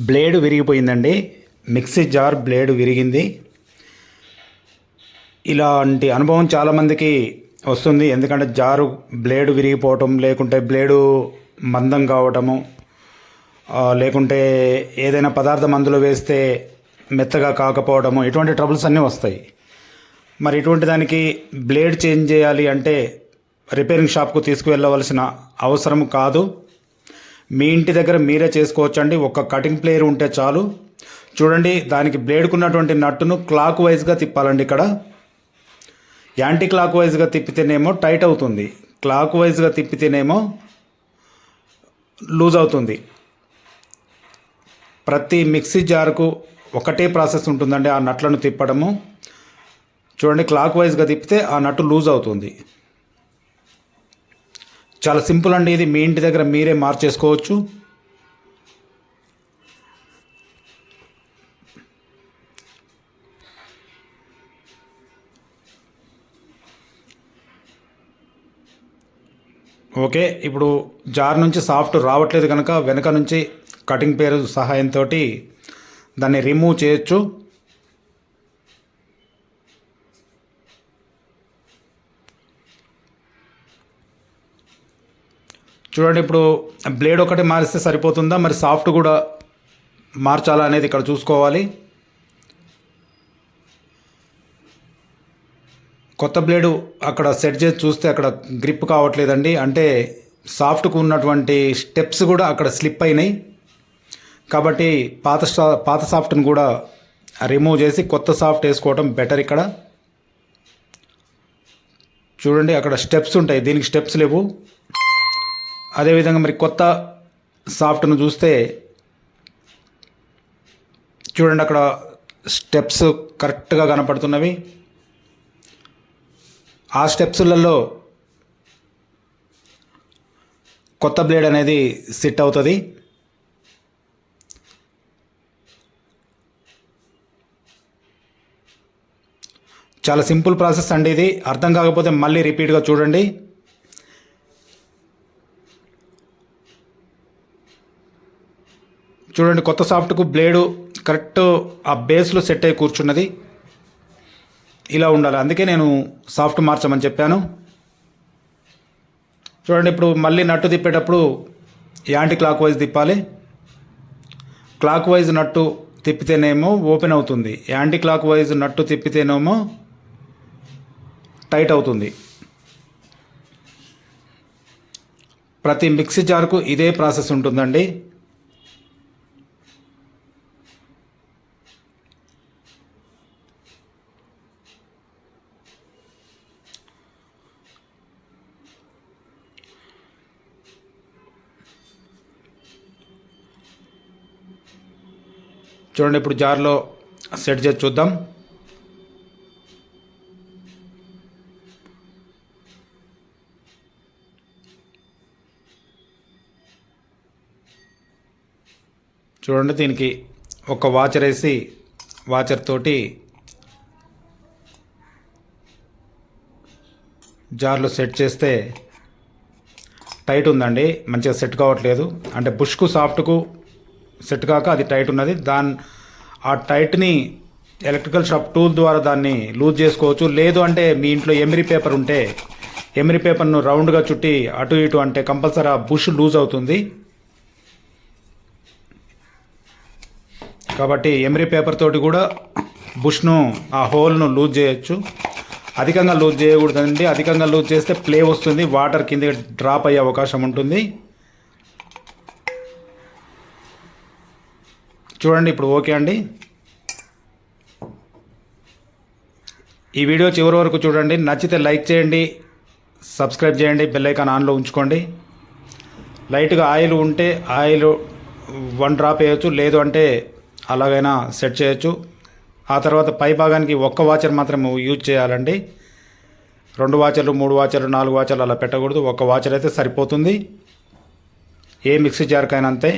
Blade విరిగిపోయిందండి. Mixie jar blade విరిగింది. ఇలాంటి అనుభవం చాలామందికి వస్తుంది. ఎందుకంటే జారు బ్లేడు విరిగిపోవటం, లేకుంటే బ్లేడు మందం కావటము, లేకుంటే ఏదైనా పదార్థం అందులో వేస్తే మెత్తగా కాకపోవడము, ఇటువంటి ట్రబుల్స్ అన్నీ వస్తాయి. మరి ఇటువంటి దానికి బ్లేడ్ చేంజ్ చేయాలి అంటే రిపేరింగ్ షాప్కు తీసుకువెళ్ళవలసిన అవసరం కాదు. మీ ఇంటి దగ్గర మీరే చేసుకోవచ్చండి. ఒక కటింగ్ ప్లేయర్ ఉంటే చాలు. చూడండి, దానికి బ్లేడ్కున్నటువంటి నట్టును క్లాక్ వైజ్గా తిప్పాలండి. ఇక్కడ యాంటీ క్లాక్ వైజ్గా తిప్పితేనేమో టైట్ అవుతుంది, క్లాక్ వైజ్గా తిప్పితేనేమో లూజ్ అవుతుంది. ప్రతి మిక్సీ జార్కు ఒకటే ప్రాసెస్ ఉంటుందండి, ఆ నట్లను తిప్పడము. చూడండి, క్లాక్ వైజ్గా తిప్పితే ఆ నట్టు లూజ్ అవుతుంది. చాలా సింపుల్ అండి ఇది. మీ ఇంటి దగ్గర మీరే మార్చేసుకోవచ్చు. ఓకే, ఇప్పుడు జార్ నుంచి సాఫ్ట్ రావట్లేదు కనుక వెనక నుంచి కటింగ్ పేరు సహాయంతో దాన్ని రిమూవ్ చేయొచ్చు. చూడండి, ఇప్పుడు బ్లేడ్ ఒకటి మారిస్తే సరిపోతుందా, మరి సాఫ్ట్ కూడా మార్చాలా అనేది ఇక్కడ చూసుకోవాలి. కొత్త బ్లేడు అక్కడ సెట్ చేసి చూస్తే అక్కడ గ్రిప్ కావట్లేదండి. అంటే సాఫ్ట్కు ఉన్నటువంటి స్టెప్స్ కూడా అక్కడ స్లిప్ అయినాయి. కాబట్టి పాత సాఫ్ట్ని కూడా రిమూవ్ చేసి కొత్త సాఫ్ట్ వేసుకోవడం బెటర్. ఇక్కడ చూడండి, అక్కడ స్టెప్స్ ఉంటాయి, దీనికి స్టెప్స్ లేవు. అదేవిధంగా మరి కొత్త సాఫ్ట్ను చూస్తే చూడండి, అక్కడ స్టెప్స్ కరెక్ట్గా కనపడుతున్నవి. ఆ స్టెప్స్లలో కొత్త బ్లేడ్ అనేది సెట్ అవుతుంది. చాలా సింపుల్ ప్రాసెస్ అండి ఇది. అర్థం కాకపోతే మళ్ళీ రిపీట్గా చూడండి. చూడండి, కొత్త సాఫ్ట్కు బ్లేడు కరెక్ట్ ఆ బేస్లో సెట్ అయి కూర్చున్నది. ఇలా ఉండాలి, అందుకే నేను సాఫ్ట్ మార్చమని చెప్పాను. చూడండి, ఇప్పుడు మళ్ళీ నట్టు తిప్పేటప్పుడు యాంటీ క్లాక్ వైజ్ తిప్పాలి. క్లాక్ వైజ్ నట్టు తిప్పితేనేమో ఓపెన్ అవుతుంది, యాంటీ క్లాక్ వైజ్ నట్టు తిప్పితేనేమో టైట్ అవుతుంది. ప్రతి మిక్సీ జార్కు ఇదే ప్రాసెస్ ఉంటుందండి. చూడండి, ఇప్పుడు జార్లో సెట్ చేసి చూద్దాం. చూడండి, దీనికి ఒక వాచర్ వేసి వాచర్ తోటి జార్లో సెట్ చేస్తే టైట్ ఉందండి, మంచిగా సెట్ కావట్లేదు. అంటే బుష్కు సాఫ్ట్కు సెట్ కాక అది టైట్ ఉన్నది. ఆ టైట్ని ఎలక్ట్రికల్ షాప్ టూల్ ద్వారా దాన్ని లూజ్ చేసుకోవచ్చు. లేదు అంటే మీ ఇంట్లో ఎమిరీ పేపర్ ఉంటే ఎమిరీ పేపర్ను రౌండ్గా చుట్టి అటు ఇటు అంటే కంపల్సరీ ఆ బుష్ లూజ్ అవుతుంది. కాబట్టి ఎమిరీ పేపర్ తోటి కూడా బుష్ను ఆ హోల్ను లూజ్ చేయొచ్చు. అధికంగా లూజ్ చేయకూడదండి, అధికంగా లూజ్ చేస్తే ప్లే వస్తుంది, వాటర్ కింద డ్రాప్ అయ్యే అవకాశం ఉంటుంది. చూడండి, ఇప్పుడు ఓకే అండి. ఈ వీడియో చివరి వరకు చూడండి. నచ్చితే లైక్ చేయండి, సబ్స్క్రైబ్ చేయండి, బెల్ ఐకాన్ ఆన్లో ఉంచుకోండి. లైట్గా ఆయిల్ ఉంటే ఆయిల్ 1 డ్రాప్ వేయచ్చు, లేదు అంటే అలాగైనా సెట్ చేయొచ్చు. ఆ తర్వాత పై భాగానికి ఒక్క వాచర్ మాత్రం యూజ్ చేయాలండి. 2 వాచర్లు, 3 వాచర్లు, 4 వాచర్లు అలా పెట్టకూడదు. ఒక్క వాచర్ అయితే సరిపోతుంది ఏ మిక్సీ జార్కైనా అంతే.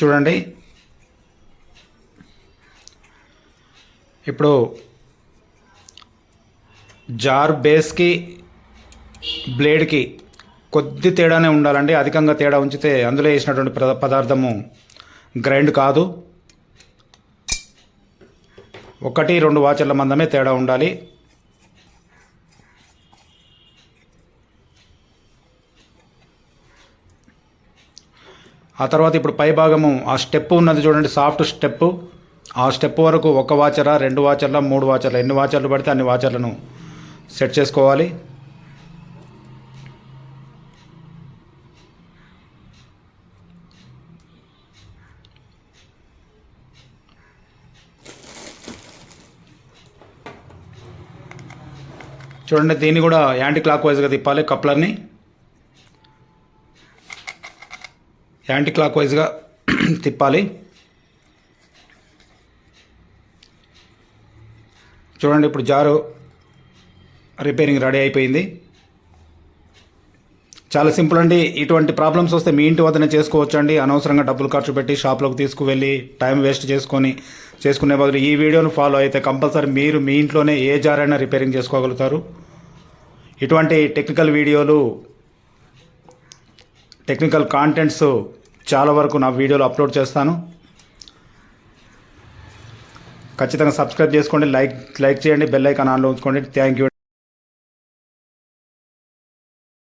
చూడండి, ఇప్పుడు జార్ బేస్కి బ్లేడ్కి కొద్ది తేడానే ఉండాలండి. అధికంగా తేడా ఉంచితే అందులో వేసినటువంటి పదార్థము గ్రైండ్ కాదు. 1-2 వాచర్ల మందమే తేడా ఉండాలి. ఆ తర్వాత ఇప్పుడు పై భాగము ఆ స్టెప్ ఉన్నది చూడండి, సాఫ్ట్ స్టెప్. ఆ స్టెప్ వరకు 1 వాచరా, 2 వాచర్ల, 3 వాచర్ల, ఎన్ని వాచర్లు పడితే అన్ని వాచర్లను సెట్ చేసుకోవాలి. చూడండి, దీన్ని కూడా యాంటీ క్లాక్ వైజ్గా తిప్పాలి. కప్లర్ని యాంటీ క్లాక్ వైజ్గా తిప్పాలి. చూడండి, ఇప్పుడు జారు రిపేరింగ్ రెడీ అయిపోయింది. చాలా సింపుల్ అండి. ఇటువంటి ప్రాబ్లమ్స్ వస్తే మీ ఇంటి వద్దనే చేసుకోవచ్చు అండి. అనవసరంగా డబ్బులు ఖర్చు పెట్టి షాప్లోకి తీసుకువెళ్ళి టైం వేస్ట్ చేసుకునే బదులు ఈ వీడియోను ఫాలో అయితే కంపల్సరీ మీరు మీ ఇంట్లోనే ఏ జార్ అయినా రిపేరింగ్ చేసుకోగలుగుతారు. ఇటువంటి టెక్నికల్ వీడియోలు, టెక్నికల్ కాంటెంట్స్ చాలా వరకు నా వీడియోలో అప్లోడ్ చేస్తాను. ఖచ్చితంగా సబ్స్క్రైబ్ చేసుకోండి, లైక్ చేయండి, బెల్ ఐకాన్ ఆన్లో ఉంచుకోండి. Thank you.